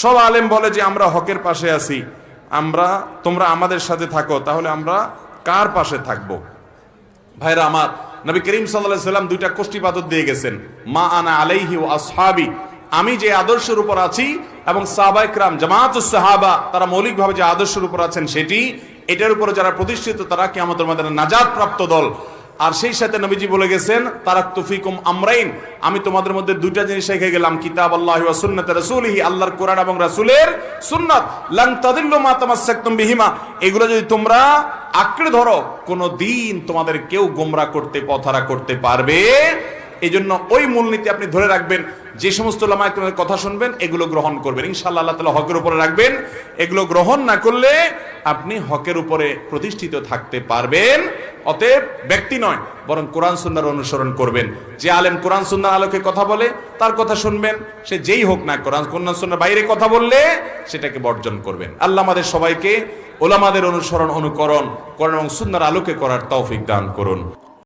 সব আলেম বলে যে আমরা হকের পাশে আছি, তোমরা আমাদের সাথে থাকো, তাহলে আমরা কার পাশে থাকবো? ভাইরা আমার, নবী করিম সাল্লাল্লাহু আলাইহি সাল্লাম দুইটা কোষ্ঠীপাতর দিয়ে গেছেন, মা আনা আলাইহি ওয়া আসহাবি, আমি যে আদর্শের উপর আছি এবং সাহাবায়ে কেরাম জামাতুস সাহাবা তারা মৌলিকভাবে যে আদর্শের উপর আছেন সেটি, এটার উপরে যারা প্রতিষ্ঠিত তারা কিয়ামতের ময়দানে নাজাত প্রাপ্ত দল। আর সেই সাথে নবীজি বলে গেছেন, তারাকতু ফিকুম আমরাইন, আমি তোমাদের মধ্যে দুইটা জিনিস রেখে গেলাম, কিতাবাল্লাহি ওয়া সুন্নাত রাসূলিহি, আল্লাহর কোরআন এবং রাসূলের সুন্নাত, লান তাদিল্লু মা তামাসসাকতুম বিহিমা, এগুলো যদি তোমরা আঁকড়ে ধরো কোনো দিন তোমাদের কেউ গোমরা করতে, পথহারা করতে পারবে। এই জন্য ওই মূলনীতি আপনি ধরে রাখবেন, যে সমস্ত উলামায়ে কেরামের কথা শুনবেন এগুলো গ্রহণ করবেন, ইনশাআল্লাহ আল্লাহ তাআলা হকের উপরে রাখবেন। এগুলো গ্রহণ না করলে আপনি হকের উপরে প্রতিষ্ঠিত থাকতে পারবেন। অতএব ব্যক্তি নয়, বরং কোরআন সুন্নাহর অনুসরণ করবেন। যে আলেম কোরআন সুন্নাহর আলোকে কথা বলে তার কথা শুনবেন, সে যেই হোক না, কোরআন সুন্নাহর বাইরে কথা বললে সেটাকে বর্জন করবেন। আল্লাহ আমাদের সবাইকে উলামাদের অনুসরণ, অনুকরণ, কোরআন এবং সুন্নাহর আলোকে করার তৌফিক দান করুন।